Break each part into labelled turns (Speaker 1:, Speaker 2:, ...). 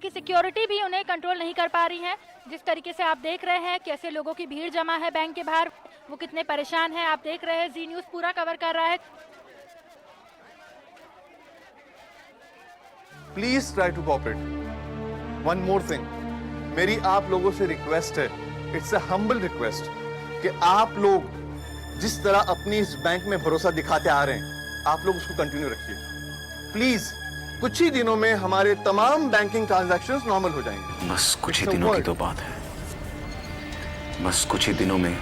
Speaker 1: की सिक्योरिटी भी उन्हें कंट्रोल नहीं कर पा रही है। जिस तरीके से आप देख रहे हैं कैसे लोगों की भीड़ जमा है बैंक के बाहर, वो कितने परेशान हैं, आप देख रहे हैं। जी न्यूज़ पूरा कवर कर रहा है।
Speaker 2: Please try to cooperate. One more thing, मेरी आप लोगों से रिक्वेस्ट है, इट्स अ हम्बल रिक्वेस्ट, कि आप लोग जिस तरह अपनी इस बैंक में भरोसा दिखाते आ रहे हैं, आप लोग उसको कंटिन्यू रखिए प्लीज। कुछ ही दिनों में हमारे तमाम बैंकिंग ट्रांजैक्शंस नॉर्मल हो जाएंगे।
Speaker 3: बस कुछ ही दिनों की तो बात है। बस कुछ ही दिनों में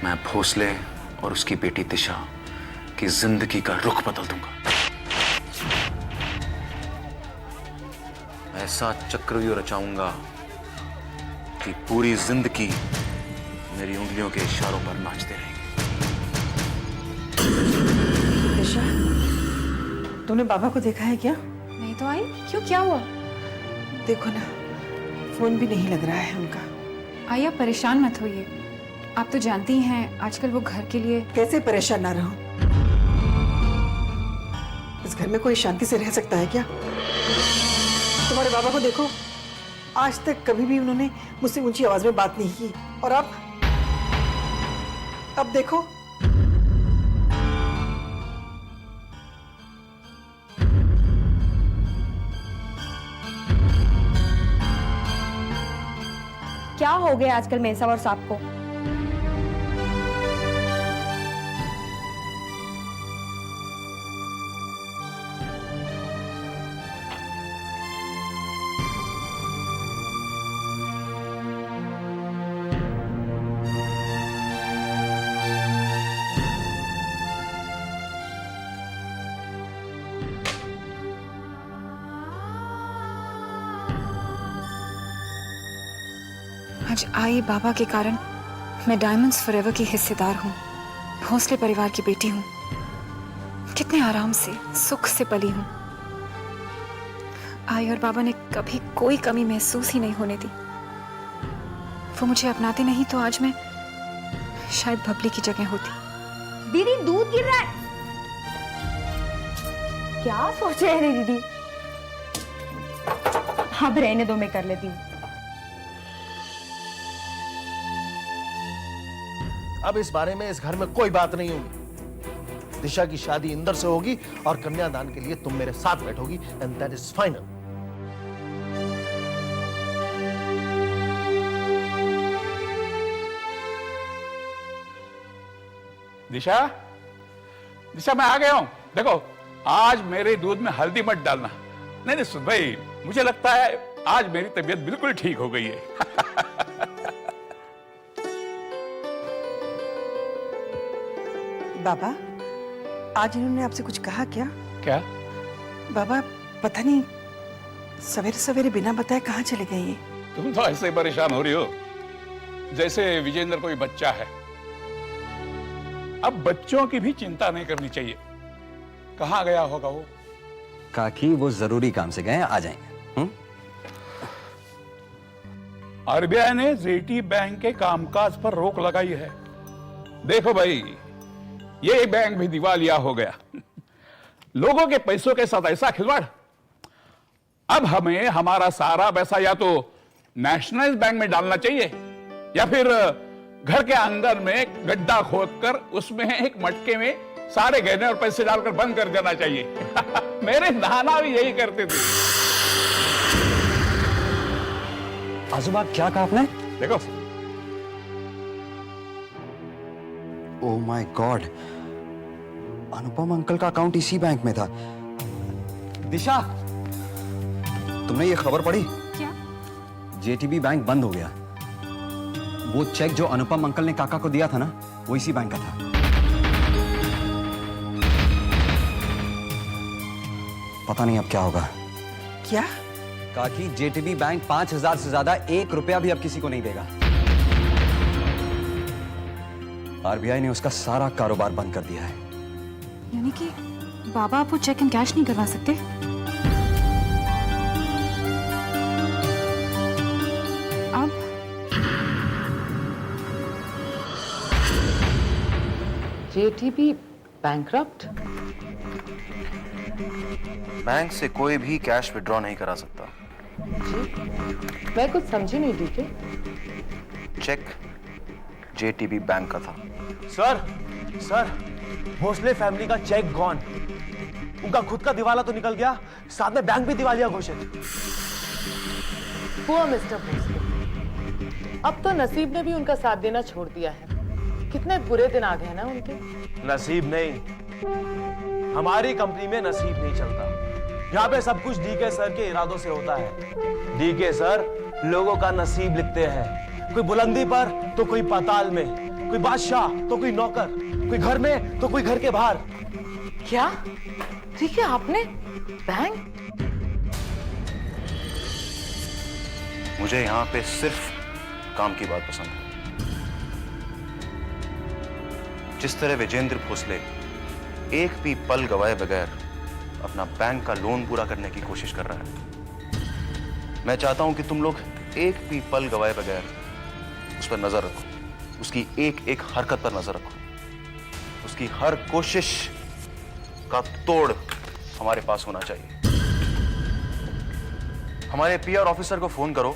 Speaker 3: मैं भोसले और उसकी बेटी दिशा की जिंदगी का रुख बदल दूंगा। ऐसा चक्रव्यूह रचाऊंगा कि पूरी जिंदगी मेरी उंगलियों के इशारों पर नाचते रहेंगे।
Speaker 4: दिशा, तूने बाबा को देखा है क्या?
Speaker 5: नहीं तो आई, क्यों, क्या हुआ?
Speaker 4: देखो ना, फोन भी नहीं लग रहा है उनका।
Speaker 5: आई आप परेशान मत होइए, आप तो जानती हैं आजकल वो घर के लिए।
Speaker 4: कैसे परेशान ना रहूं? इस घर में कोई शांति से रह सकता है क्या? तुम्हारे बाबा को देखो, आज तक कभी भी उन्होंने मुझसे ऊंची आवाज में बात नहीं की, और अब देखो।
Speaker 6: क्या हो गया आजकल मेहसाब और साहब को?
Speaker 5: आज आई बाबा के कारण मैं डायमंड्स फॉरएवर की हिस्सेदार हूँ, भोसले परिवार की बेटी हूँ। कितने आराम से सुख से पली हूँ। आई और बाबा ने कभी कोई कमी महसूस ही नहीं होने दी। वो मुझे अपनाते नहीं तो आज मैं शायद भबली की जगह होती।
Speaker 6: दीदी दूध गिर रहा है। क्या सोच रहे हैं दीदी? अब रहने दो, मैं कर लेती हूँ।
Speaker 7: अब इस बारे में इस घर में कोई बात नहीं होगी। दिशा की शादी इंदर से होगी और कन्यादान के लिए तुम मेरे साथ बैठोगी, एंड दैट इज फाइनल।
Speaker 8: दिशा, दिशा मैं आ गया हूं। देखो, आज मेरे दूध में हल्दी मत डालना। नहीं नहीं सुन भाई, मुझे लगता है आज मेरी तबीयत बिल्कुल ठीक हो गई है।
Speaker 4: बाबा, आज इन्होंने आपसे कुछ कहा क्या?
Speaker 8: क्या?
Speaker 4: बाबा, पता नहीं सवेरे सवेरे बिना बताए कहाँ चले गए ये?
Speaker 8: तुम तो ऐसे परेशान हो रही हो जैसे विजेंद्र कोई बच्चा है। अब बच्चों की भी चिंता नहीं करनी चाहिए। कहाँ गया होगा वो?
Speaker 3: काकी वो जरूरी काम से गए, आ जाएंगे।
Speaker 8: आरबीआई ने जेटी बैंक के कामकाज पर रोक लगाई है। देखो भाई, ये बैंक भी दिवालिया हो गया। लोगों के पैसों के साथ ऐसा खिलवाड़। अब हमें हमारा सारा पैसा या तो नेशनलाइज बैंक में डालना चाहिए या फिर घर के अंदर में गड्ढा खोदकर उसमें एक मटके में सारे गहने और पैसे डालकर बंद कर देना चाहिए। मेरे नाना भी यही करते थे।
Speaker 3: आजूबा क्या कहा आपने?
Speaker 8: देखो,
Speaker 3: oh my God, Anupam uncle का अकाउंट इसी बैंक में था। दिशा, तुमने ये खबर पढ़ी?
Speaker 5: क्या?
Speaker 3: जेटीबी बैंक बंद हो गया। वो चेक जो अनुपम अंकल ने काका को दिया था ना, वो इसी बैंक का था। पता नहीं अब क्या होगा।
Speaker 4: क्या?
Speaker 3: काकी, जेटीबी बैंक 5,000 से ज्यादा 1 रुपया भी अब किसी को नहीं देगा। आरबीआई ने उसका सारा कारोबार बंद कर दिया है।
Speaker 5: यानी कि बाबा आप वो चेक इन कैश नहीं करवा सकते? अब
Speaker 9: जेटीबी बैंकरप्ट?
Speaker 3: बैंक से कोई भी कैश विड्रॉ नहीं करा सकता।
Speaker 9: मैं कुछ समझी नहीं डीके।
Speaker 3: चेक जेटीबी बैंक का था।
Speaker 7: सर भोसले फैमिली का चेक गॉन। उनका खुद का दिवाला तो निकल गया, साथ में बैंक भी दिवालिया घोषित।
Speaker 9: पुअर मिस्टर भोसले, अब तो नसीब ने भी उनका साथ देना छोड़ दिया है। कितने बुरे दिन आ गए ना उनके।
Speaker 7: नसीब नहीं, हमारी कंपनी में नसीब नहीं चलता। यहाँ पे सब कुछ डीके सर के इरादों से होता है। डीके सर लोगों का नसीब लिखते हैं, कोई बुलंदी पर तो कोई पाताल में, कोई बादशाह तो कोई नौकर, कोई घर में तो कोई घर के बाहर।
Speaker 9: क्या ठीक है आपने बैंक?
Speaker 3: मुझे यहाँ पे सिर्फ काम की बात पसंद है। जिस तरह विजेंद्र भोसले एक भी पल गवाए बगैर अपना बैंक का लोन पूरा करने की कोशिश कर रहा है, मैं चाहता हूं कि तुम लोग एक भी पल गवाए बगैर उस पर नजर रखो, उसकी एक एक हरकत पर नजर रखो, उसकी हर कोशिश का तोड़ हमारे पास होना चाहिए। हमारे पीआर ऑफिसर को फोन करो,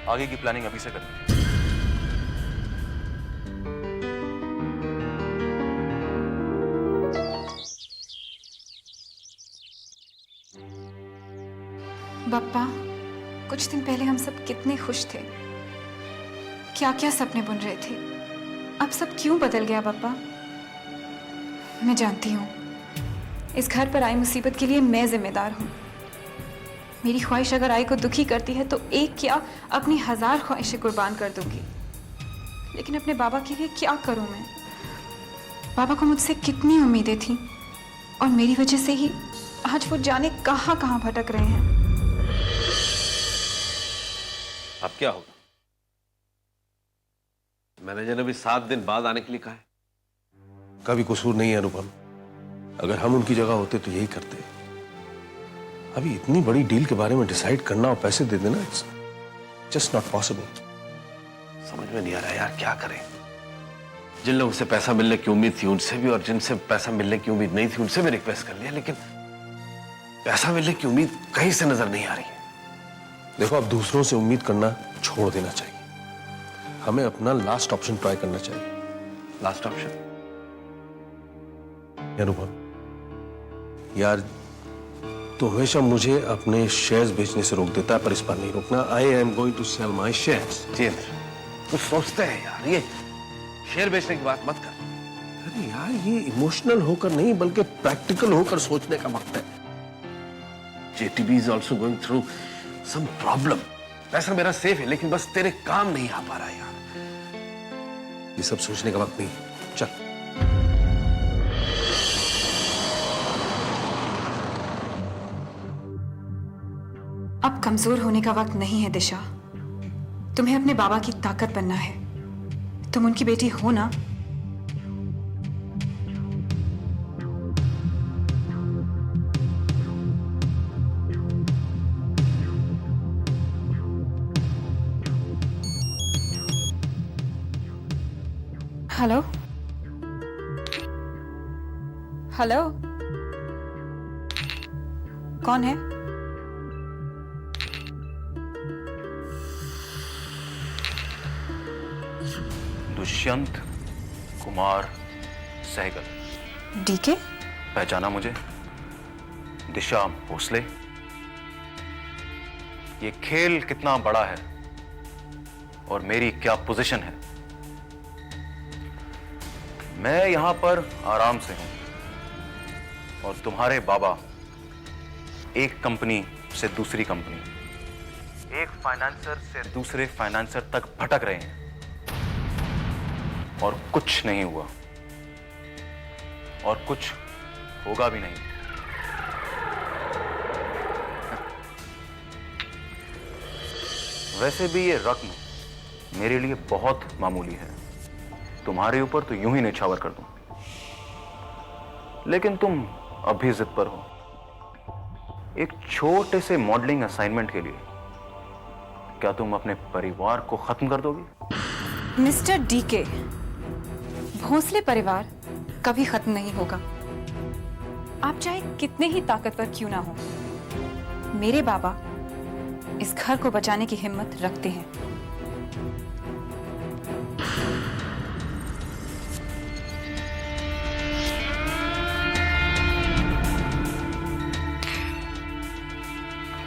Speaker 3: आगे की प्लानिंग अभी से करनी है।
Speaker 5: बप्पा, कुछ दिन पहले हम सब कितने खुश थे, क्या क्या सपने बुन रहे थे। अब सब क्यों बदल गया बप्पा? मैं जानती हूँ इस घर पर आई मुसीबत के लिए मैं जिम्मेदार हूँ। मेरी ख्वाहिश अगर आई को दुखी करती है तो एक क्या अपनी 1000 ख्वाहिशें कुर्बान कर दूंगी। लेकिन अपने बाबा के लिए क्या करूँ मैं? बाबा को मुझसे कितनी उम्मीदें थी और मेरी वजह से ही आज वो जाने कहाँ कहाँ भटक रहे हैं।
Speaker 10: अब क्या होगा? मैनेजर ने भी 7 दिन बाद आने के लिए कहा है।
Speaker 7: कभी कसूर नहीं है अनुपम, अगर हम उनकी जगह होते तो यही करते। अभी इतनी बड़ी डील के बारे में डिसाइड करना और पैसे दे देना, इट्स जस्ट नॉट पॉसिबल।
Speaker 10: समझ में नहीं आ रहा यार, क्या करें? जिन लोगों से पैसा मिलने की उम्मीद थी उनसे भी, और जिनसे पैसा मिलने की उम्मीद नहीं थी उनसे भी रिक्वेस्ट कर लिया, लेकिन पैसा मिलने की उम्मीद कहीं से नजर नहीं आ रही है।
Speaker 7: देखो, अब दूसरों से उम्मीद करना छोड़ देना चाहिए। हमें अपना लास्ट ऑप्शन ट्राई करना चाहिए।
Speaker 10: Last option?
Speaker 7: अनुपम यार, तो हमेशा मुझे अपने शेयर्स बेचने से रोक देता है, पर इस बार नहीं रोकना। I am going to sell my shares.
Speaker 10: Jitendra, कुछ सोचते हैं यार, ये शेयर बेचने की बात मत कर।
Speaker 7: अरे यार, ये इमोशनल होकर नहीं बल्कि प्रैक्टिकल होकर सोचने का वक्त है।
Speaker 10: JTB is also going through some problem. पैसा मेरा सेफ है, लेकिन बस तेरे काम नहीं आ पा रहा यार।
Speaker 7: ये सब सोचने का वक्त नहीं, चल।
Speaker 5: अब कमजोर होने का वक्त नहीं है दिशा। तुम्हें अपने बाबा की ताकत बनना है। तुम उनकी बेटी हो ना? हेलो हेलो, कौन है?
Speaker 3: दुष्यंत कुमार सहगल।
Speaker 5: डीके?
Speaker 3: पहचाना मुझे? दिशा भोसले। ये खेल कितना बड़ा है और मेरी क्या पोजीशन है। मैं यहां पर आराम से हूं और तुम्हारे बाबा एक कंपनी से दूसरी कंपनी, एक फाइनेंसर से दूसरे फाइनेंसर तक भटक रहे हैं और कुछ नहीं हुआ और कुछ होगा भी नहीं। वैसे भी ये रकम मेरे लिए बहुत मामूली है, तुम्हारे ऊपर तो यूं ही निछावर कर दूं। लेकिन तुम अब भी जिद पर हो। एक छोटे से मॉडलिंग असाइनमेंट के लिए क्या तुम अपने परिवार को खत्म कर दोगी?
Speaker 5: मिस्टर डीके, भोसले परिवार कभी खत्म नहीं होगा। आप चाहे कितने ही ताकतवर क्यों ना हो, मेरे बाबा इस घर को बचाने की हिम्मत रखते हैं।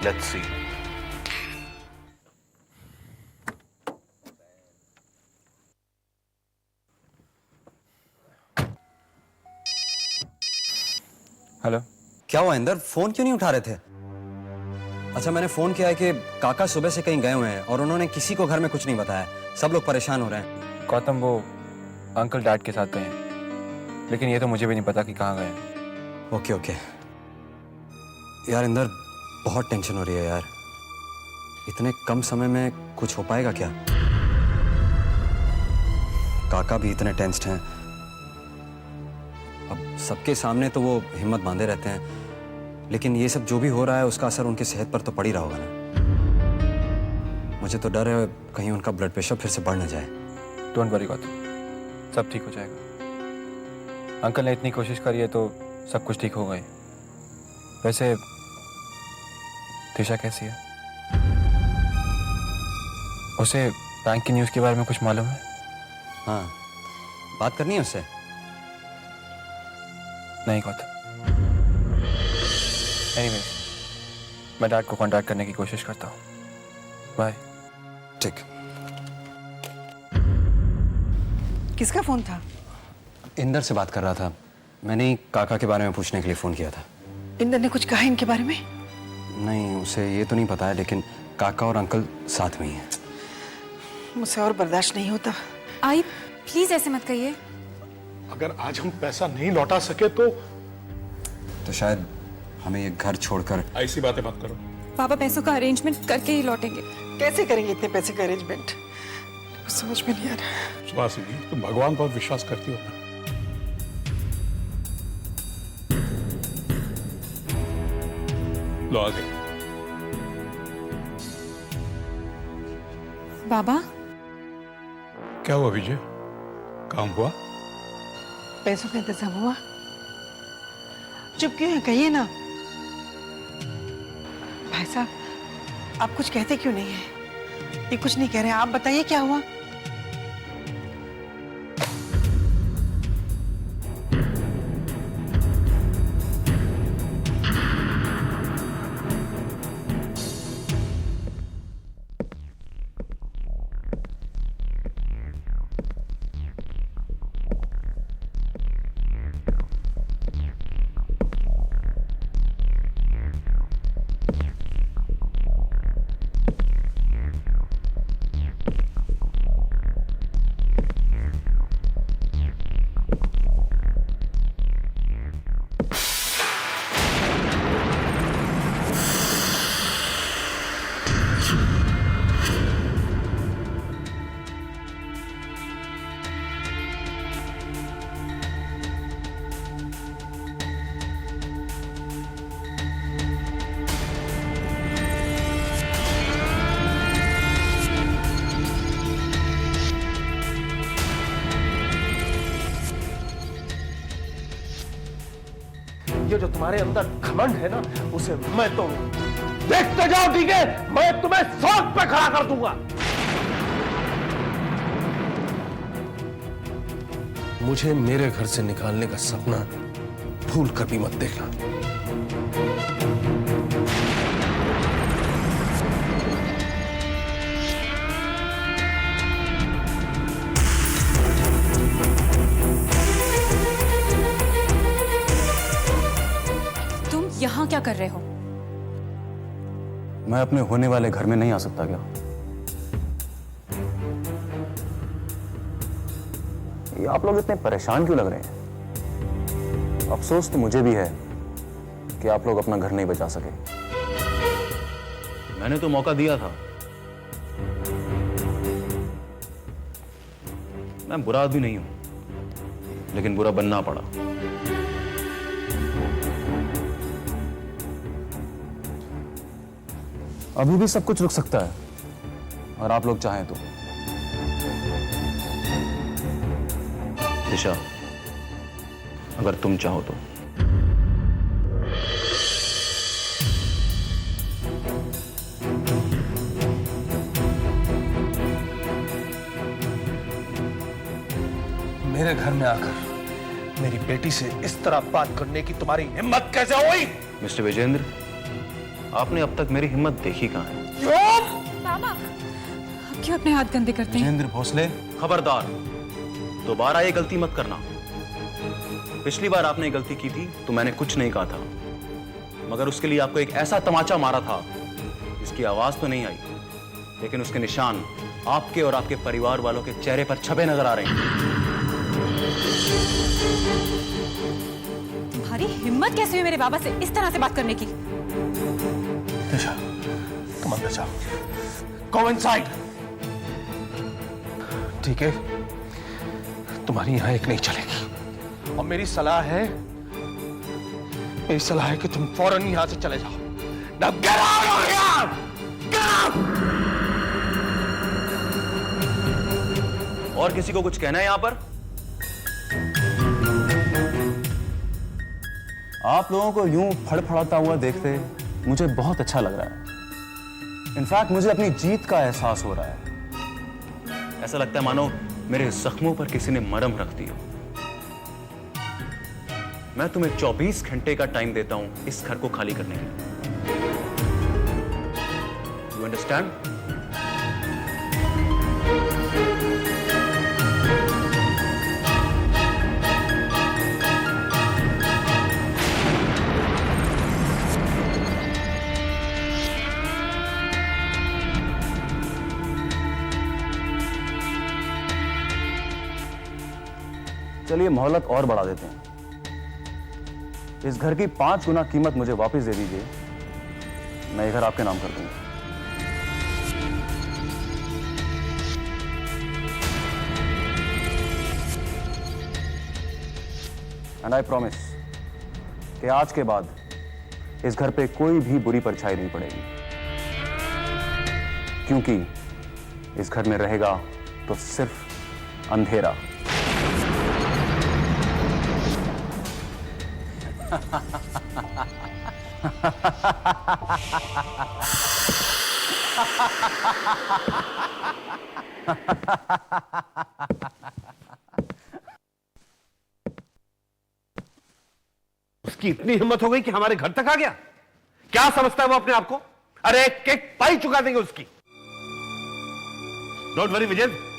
Speaker 3: Let's see.
Speaker 11: हेलो। क्या हुआ इंदर, फोन क्यों नहीं उठा रहे थे? अच्छा, मैंने फोन किया है कि काका सुबह से कहीं गए हुए हैं और उन्होंने किसी को घर में कुछ नहीं बताया। सब लोग परेशान हो रहे हैं।
Speaker 12: गौतम वो अंकल डैड के साथ गए हैं, लेकिन ये तो मुझे भी नहीं पता कि कहाँ गए हैं।
Speaker 11: Okay okay. यार इंदर, बहुत टेंशन हो रही है यार। इतने कम समय में कुछ हो पाएगा क्या? काका भी इतने टेंस्ड हैं। अब सबके सामने तो वो हिम्मत बांधे रहते हैं, लेकिन ये सब जो भी हो रहा है उसका असर उनकी सेहत पर तो पड़ ही रहा होगा ना। मुझे तो डर है कहीं उनका ब्लड प्रेशर फिर से बढ़ ना जाए।
Speaker 12: डोंट वरी गौतम, सब ठीक हो जाएगा। अंकल ने इतनी कोशिश करी है तो सब कुछ ठीक हो गई। वैसे दिशा कैसी है? उसे बैंक की न्यूज़ के बारे में कुछ मालूम है?
Speaker 11: हाँ, बात करनी है उससे।
Speaker 12: नहीं गौतम। एनीवेज, मैं डैड को कांटेक्ट करने की कोशिश करता हूँ। बाय।
Speaker 11: ठीक।
Speaker 4: किसका फोन था?
Speaker 11: इंदर से बात कर रहा था। मैंने ही काका के बारे में पूछने के लिए फोन किया था।
Speaker 4: इंदर ने कुछ कहा इनके बारे में?
Speaker 11: नहीं, उसे ये तो नहीं पता है, लेकिन काका और अंकल साथ में ही हैं।
Speaker 4: मुझसे और बर्दाश्त नहीं होता।
Speaker 5: आई प्लीज ऐसे मत कहिए।
Speaker 8: अगर आज हम पैसा नहीं लौटा सके तो
Speaker 11: शायद हमें ये घर छोड़कर।
Speaker 8: ऐसी बातें मत करो।
Speaker 5: पापा पैसों का अरेंजमेंट करके ही लौटेंगे।
Speaker 4: कैसे करेंगे इतने पैसे का अरेंजमेंट? कुछ समझ में नहीं आ रहा।
Speaker 8: सुहासिनी, तुम भगवान पर विश्वास करती हो ना? लो आ गए।
Speaker 5: बाबा,
Speaker 8: क्या हुआ विजय, काम हुआ?
Speaker 4: पैसों का इंतजाम हुआ? चुप क्यों है, कहिए ना। भाई साहब, आप कुछ कहते क्यों नहीं है? ये कुछ नहीं कह रहे हैं, आप बताइए क्या हुआ?
Speaker 7: ये जो तुम्हारे अंदर घमंड है ना, उसे मैं तो देखते जाओ, ठीक है? मैं तुम्हें सड़क पे खड़ा कर दूंगा।
Speaker 10: मुझे मेरे घर से निकालने का सपना भूल कर भी मत देखना।
Speaker 5: यहाँ क्या कर रहे हो?
Speaker 11: मैं अपने होने वाले घर में नहीं आ सकता क्या? ये आप लोग इतने परेशान क्यों लग रहे हैं? अफसोस तो मुझे भी है कि आप लोग अपना घर नहीं बचा सके।
Speaker 3: मैंने तो मौका दिया था। मैं बुरा आदमी नहीं हूं, लेकिन बुरा बनना पड़ा।
Speaker 11: अभी भी सब कुछ रुक सकता है, और आप लोग चाहें तो।
Speaker 3: दिशा, अगर तुम चाहो तो।
Speaker 10: मेरे घर में आकर मेरी बेटी से इस तरह बात करने की तुम्हारी हिम्मत कैसे हुई?
Speaker 3: मिस्टर विजेंद्र, आपने अब तक मेरी हिम्मत देखी कहाँ है?
Speaker 5: पापा क्यों अपने हाथ गंदे करते हैं?
Speaker 11: विजेंद्र भोसले,
Speaker 3: खबरदार, दोबारा ये गलती मत करना। पिछली बार आपने ये गलती की थी तो मैंने कुछ नहीं कहा था, मगर उसके लिए आपको एक ऐसा तमाचा मारा था जिसकी आवाज तो नहीं आई, लेकिन उसके निशान आपके और आपके परिवार वालों के चेहरे पर छपे नजर आ रहे हैं।
Speaker 5: तुम्हारी हिम्मत कैसे हुई मेरे बाबा से इस तरह से बात करने की?
Speaker 10: निशा, तुम अंदर जाओ। Go inside। ठीक है, तुम्हारी यहां एक नहीं चलेगी और मेरी सलाह है कि तुम फौरन यहां से चले जाओ। Now get out of here! Get out!
Speaker 3: और किसी को कुछ कहना है यहां पर? आप लोगों को यूं फड़फड़ाता हुआ देखते मुझे बहुत अच्छा लग रहा है। इनफैक्ट मुझे अपनी जीत का एहसास हो रहा है। ऐसा लगता है मानो मेरे जख्मों पर किसी ने मरहम रख दी हो। मैं तुम्हें 24 घंटे का टाइम देता हूं इस घर को खाली करने के लिए। You understand? चलिए मोहलत और बढ़ा देते हैं। इस घर की 5 गुना कीमत मुझे वापस दे दीजिए, मैं ये घर आपके नाम कर दूंगा। एंड आई प्रॉमिस कि आज के बाद इस घर पे कोई भी बुरी परछाई नहीं पड़ेगी, क्योंकि इस घर में रहेगा तो सिर्फ अंधेरा।
Speaker 10: उसकी इतनी हिम्मत हो गई कि हमारे घर तक आ गया। क्या समझता है वो अपने आप को? अरे एक एक पाई चुका देंगे उसकी। डोंट वरी विजेंद्र,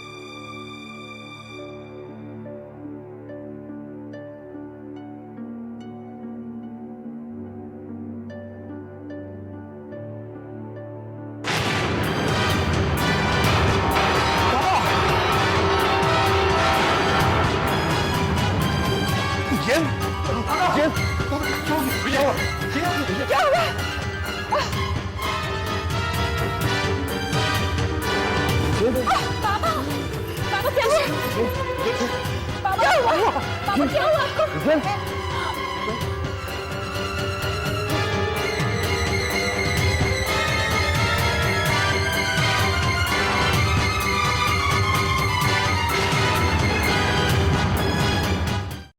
Speaker 5: पापा क्या हुआ? पापा क्या हुआ?